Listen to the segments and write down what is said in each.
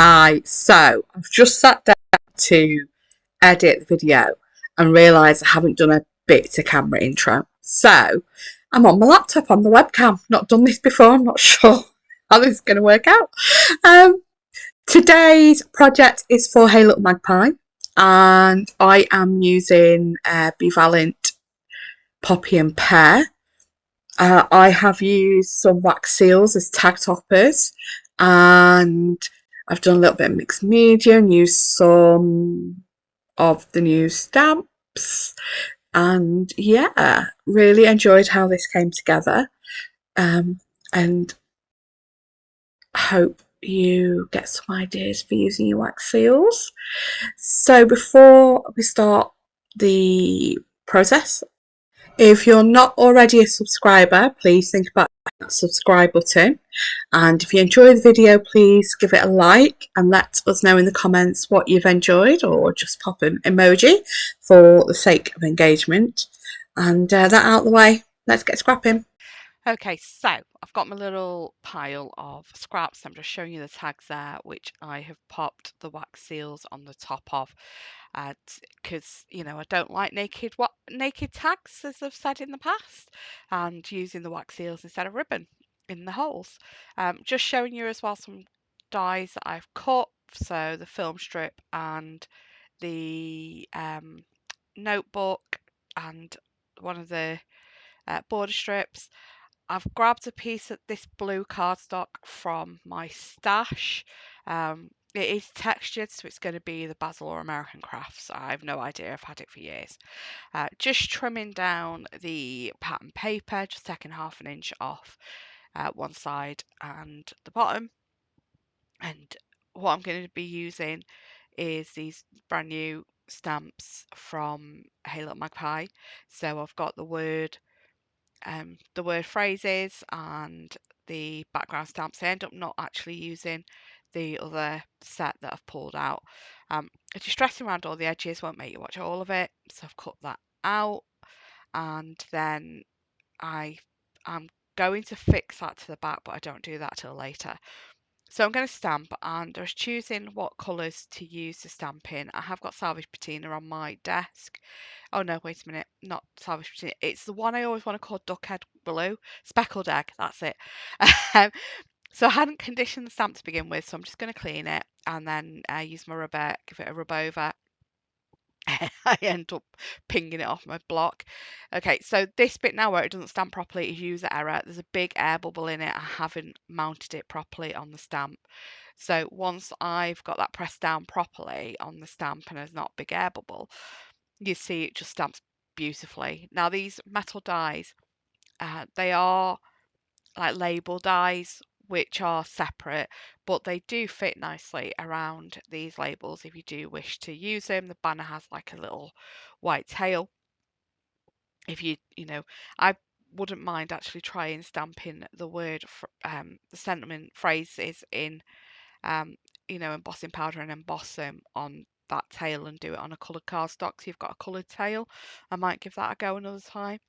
Hi, so I've just sat down to edit the video and realised I haven't done a bit to camera intro. So I'm on my laptop on the webcam. Not done this before, I'm not sure how this is going to work out. Um, Today's project is for Hey Little Magpie, and I am using Bea Valint, Poppy and Pear. I have used some wax seals as tag toppers, and I've done a little bit of mixed media and used some of the new stamps. And yeah, really enjoyed how this came together. Um, and hope you get some ideas for using your wax seals. So before we start the process, if you're not already a subscriber, please think about that subscribe button. And if you enjoyed the video, please give it a like and let us know in the comments what you've enjoyed, or just pop an emoji for the sake of engagement. And that out of the way, let's get scrapping. Okay, so I've got my little pile of scraps. I'm just showing you the tags there, which I have popped the wax seals on the top of, because I don't like naked tags, as I've said in the past, and using the wax seals instead of ribbon in the holes. Just showing you as well some dies that I've cut, so the film strip and the notebook and one of the border strips. I've grabbed a piece of this blue cardstock from my stash. It is textured, so it's going to be the Basil or American Crafts. I have no idea. I've had it for years. Just trimming down the pattern paper, just taking 1/2 inch off one side and the bottom. And what I'm going to be using is these brand new stamps from Hey Little Magpie. So I've got the word phrases and the background stamps. I end up not actually using the other set that I've pulled out. Distressing around all the edges won't make you watch all of it, so I've cut that out, and then I'm going to fix that to the back, but I don't do that till later. So I'm going to stamp, and I was choosing what colours to use to stamp in. I have got Salvage Patina on my desk. Oh no, wait a minute, not Salvage Patina. It's the one I always want to call Duckhead Blue. Speckled Egg, that's it. Um, so I hadn't conditioned the stamp to begin with, so I'm just going to clean it and then use my rubber, give it a rub over. I end up pinging it off my block. Okay, so this bit now where it doesn't stamp properly is user error. There's a big air bubble in it. I haven't mounted it properly on the stamp. So once I've got that pressed down properly on the stamp and there's not a big air bubble, you see it just stamps beautifully. Now these metal dies, they are like label dies, which are separate, but they do fit nicely around these labels if you do wish to use them. The banner has like a little white tail. If I wouldn't mind actually trying stamping the word, the sentiment phrases in, um, embossing powder and emboss them on that tail and do it on a coloured cardstock. So you've got a coloured tail. I might give that a go another time.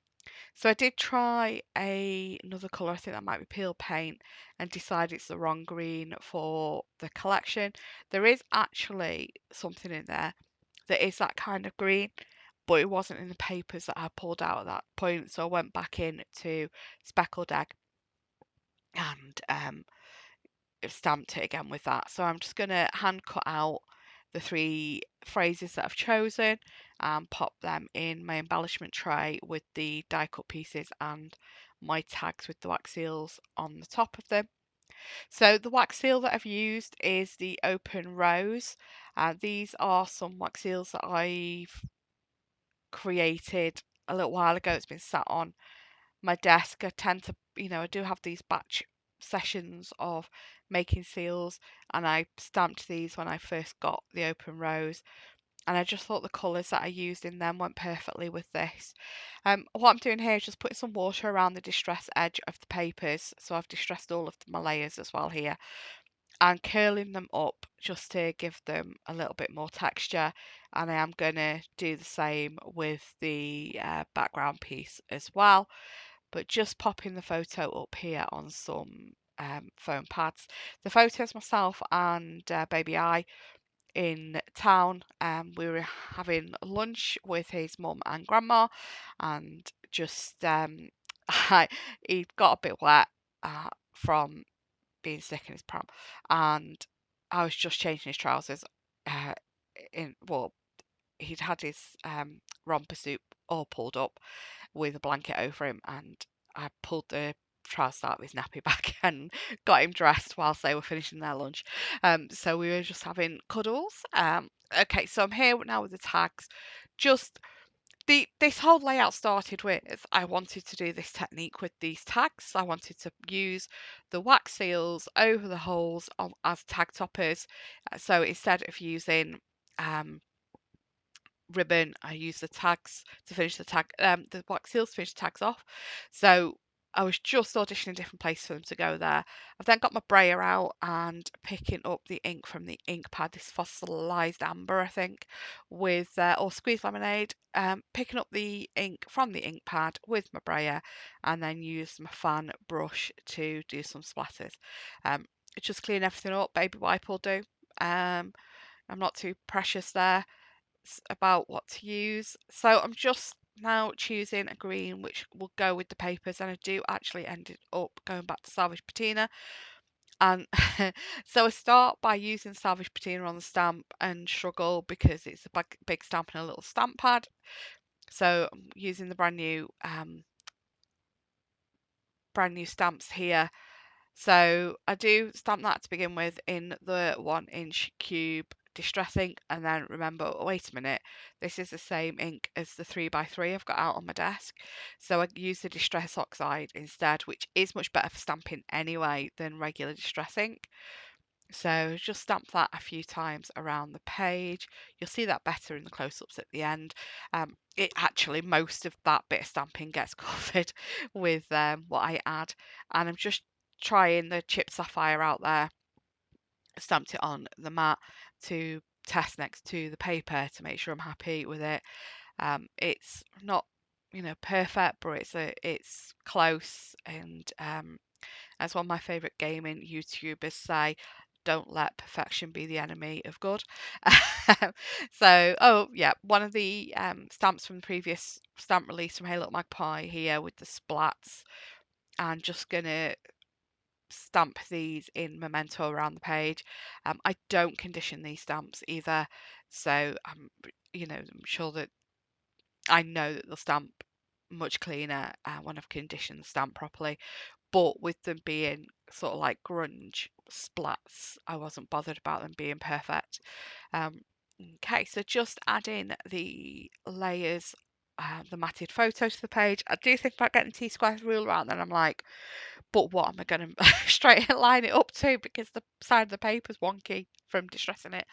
So I did try another colour, I think that might be peel paint, and decided it's the wrong green for the collection. There is actually something in there that is that kind of green, but it wasn't in the papers that I pulled out at that point. So I went back in to Speckled Egg and stamped it again with that. So I'm just going to hand cut out the 3 phrases that I've chosen and pop them in my embellishment tray with the die cut pieces and my tags with the wax seals on the top of them. So the wax seal that I've used is the Open Rose. These are some wax seals that I've created a little while ago. It's been sat on my desk. I tend to, I do have these batch sessions of making seals, and I stamped these when I first got the Open Rose, and I just thought the colours that I used in them went perfectly with this. What I'm doing here is just putting some water around the distress edge of the papers, so I've distressed all of my layers as well here, and curling them up just to give them a little bit more texture. And I am going to do the same with the background piece as well, but just popping the photo up here on some foam pads. The photos myself and baby I in town. We were having lunch with his mum and grandma, and just he got a bit wet from being sick in his pram, and I was just changing his trousers. Uh, well, he'd had his romper suit all pulled up with a blanket over him, and I pulled the trousers out of his nappy bag and got him dressed whilst they were finishing their lunch. So we were just having cuddles. Okay, so I'm here now with the tags. Just this whole layout started with I wanted to do this technique with these tags. I wanted to use the wax seals over the holes as tag toppers. So instead of using um, ribbon, I use the tags to finish the wax seals to finish the tags off. So I was just auditioning different places for them to go there. I've then got my brayer out and picking up the ink from the ink pad, this fossilized amber, I think, with or squeezed lemonade. Picking up the ink from the ink pad with my brayer, and then use my fan brush to do some splatters. Just clean everything up. Baby wipe will do. I'm not too precious there about what to use. So I'm just now choosing a green which will go with the papers, and I do actually end up going back to salvage patina. And so I start by using salvage patina on the stamp and struggle because it's a big stamp and a little stamp pad. So I'm using the brand new stamps here. So I do stamp that to begin with in the 1-inch cube distress ink, and then remember, wait a minute, this is the same ink as the 3x3 I've got out on my desk. So I use the distress oxide instead, which is much better for stamping anyway than regular distress ink. So just stamp that a few times around the page. You'll see that better in the close-ups at the end. It actually, most of that bit of stamping gets covered with what I add. And I'm just trying the chipped sapphire out there, stamped it on the mat to test next to the paper to make sure I'm happy with it. It's not, perfect, but it's close, and as one of my favourite gaming YouTubers say, don't let perfection be the enemy of good. So, oh yeah, one of the stamps from the previous stamp release from Hey Look Magpie here with the splats. And just gonna stamp these in memento around the page. I don't condition these stamps either, so I'm sure that I know that they'll stamp much cleaner when I've conditioned the stamp properly. But with them being sort of like grunge splats, I wasn't bothered about them being perfect. Okay, so just add in the layers, the matted photos to the page. I do think about getting T-square ruler out, then I'm like, but what am I going to straight line it up to, because the side of the paper's wonky from distressing it.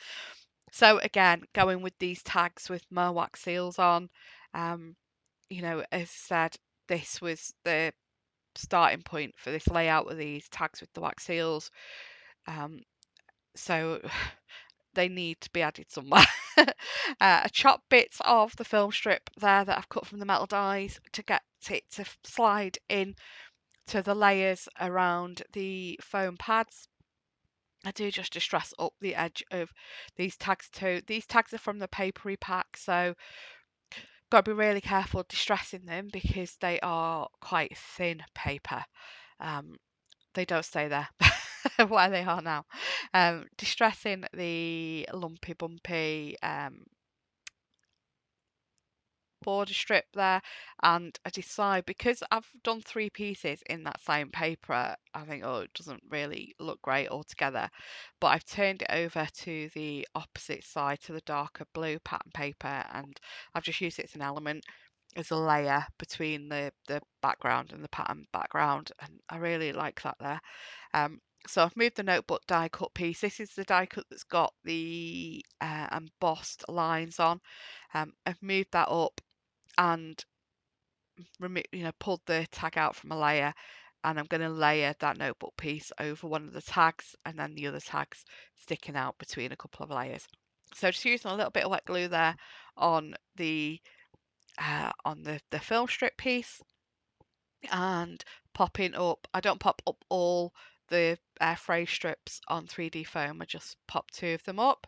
So again, going with these tags with my wax seals on, as I said, this was the starting point for this layout with these tags with the wax seals. So they need to be added somewhere. I chopped bits of the film strip there that I've cut from the metal dies to get it to slide in to the layers around the foam pads. I do just distress up the edge of these tags too. These tags are from the papery pack, so got to be really careful distressing them because they are quite thin paper. They don't stay there where they are now. Distressing the lumpy bumpy border strip there, and I decide, because I've done 3 pieces in that same paper, I think, oh, it doesn't really look great altogether, but I've turned it over to the opposite side, to the darker blue pattern paper, and I've just used it as an element, as a layer between the background and the pattern background, and I really like that there. So I've moved the notebook die cut piece. This is the die cut that's got the embossed lines on. I've moved that up and pulled the tag out from a layer, and I'm going to layer that notebook piece over one of the tags, and then the other tags sticking out between a couple of layers. So just using a little bit of wet glue there on the film strip piece, and popping up. I don't pop up all the phrase strips on 3D foam. I just popped 2 of them up.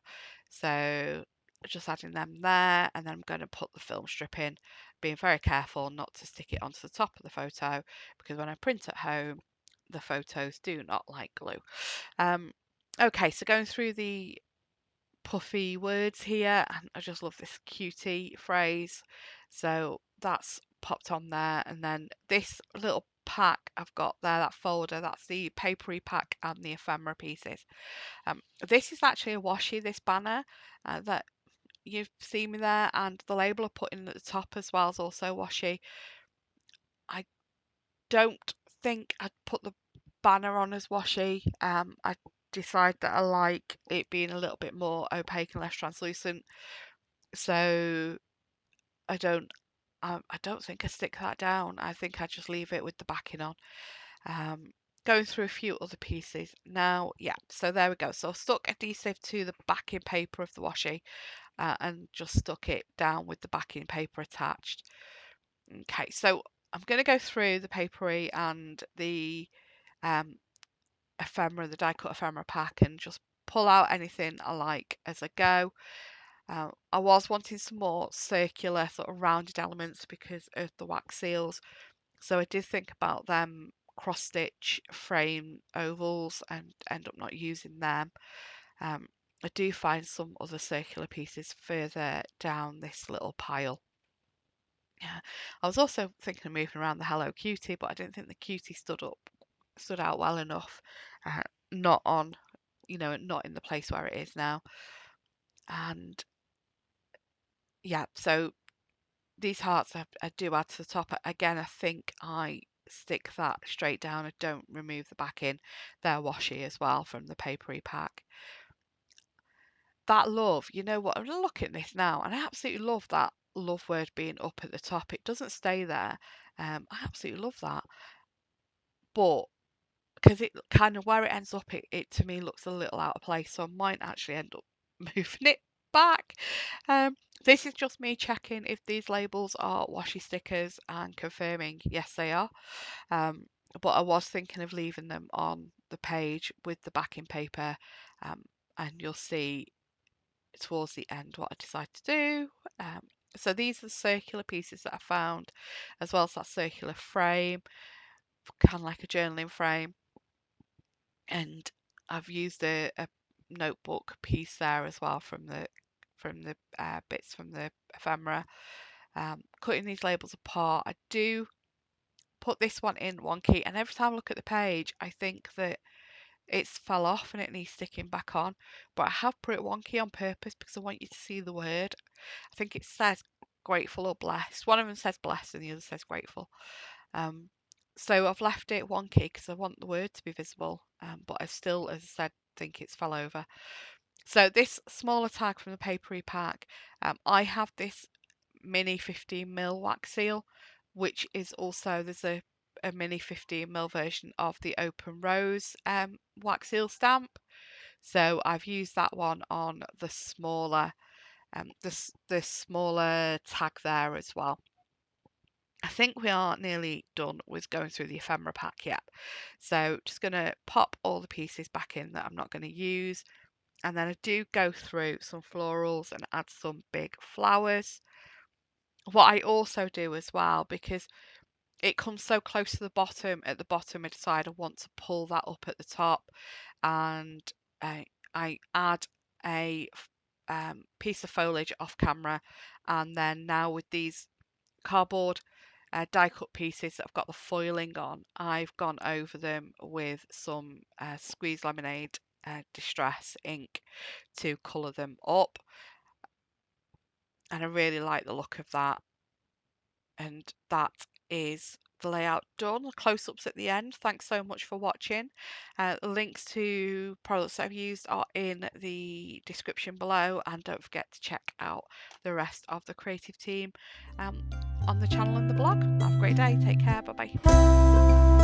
So just adding them there, and then I'm going to put the film strip in, being very careful not to stick it onto the top of the photo, because when I print at home, the photos do not like glue. Okay, so going through the puffy words here, and I just love this cutie phrase. So that's popped on there, and then this little pack I've got there, that folder, that's the papery pack and the ephemera pieces. This is actually a washi, this banner that you've seen me there, and the label I put in at the top as well is also washi. I don't think I'd put the banner on as washi. I decide that I like it being a little bit more opaque and less translucent, so I don't I don't think I stick that down. I think I just leave it with the backing on. Going through a few other pieces now. Yeah, so there we go. So I've stuck adhesive to the backing paper of the washi, and just stuck it down with the backing paper attached. Okay, so I'm going to go through the papery and the um, ephemera, the die cut ephemera pack, and just pull out anything I like as I go. I was wanting some more circular sort of rounded elements because of the wax seals, so I did think about them cross stitch frame ovals and end up not using them. I do find some other circular pieces further down this little pile. Yeah, I was also thinking of moving around the Hello Cutie, but I didn't think the Cutie stood out well enough. Uh, not on, not in the place where it is now. And yeah, so these hearts I do add to the top. Again, I think I stick that straight down. I don't remove the backing. They're washi as well from the papery pack. That love, you know what? I'm gonna look at this now, and I absolutely love that love word being up at the top. It doesn't stay there. I absolutely love that. But because it kind of where it ends up, it to me looks a little out of place, so I might actually end up moving it back. This is just me checking if these labels are washi stickers and confirming yes they are. But I was thinking of leaving them on the page with the backing paper, and you'll see towards the end what I decide to do. So these are the circular pieces that I found, as well as that circular frame, kind of like a journaling frame. And I've used a notebook piece there as well from the bits from the ephemera. Cutting these labels apart, I do put this one in wonky, and every time I look at the page, I think that it's fell off and it needs sticking back on. But I have put it wonky on purpose because I want you to see the word. I think it says grateful or blessed. One of them says blessed and the other says grateful. Um, so I've left it wonky because I want the word to be visible, but I still, as I said, think it's fell over. So this smaller tag from the papery pack, I have this mini 15mm wax seal, which is also, there's a mini 15mm version of the open rose wax seal stamp. So I've used that one on the smaller the smaller tag there as well. I think we are nearly done with going through the ephemera pack yet. So just going to pop all the pieces back in that I'm not going to use. And then I do go through some florals and add some big flowers. What I also do as well, because it comes so close to the bottom, at the bottom I decide I want to pull that up at the top, and I add a piece of foliage off camera, and then now with these cardboard die cut pieces that I've got the foiling on, I've gone over them with some squeeze lemonade distress ink to colour them up, and I really like the look of that. And that is the layout done. Close-ups at the end. Thanks so much for watching. Links to products that I've used are in the description below, and don't forget to check out the rest of the creative team on the channel and the blog. Have a great day. Take care. Bye bye.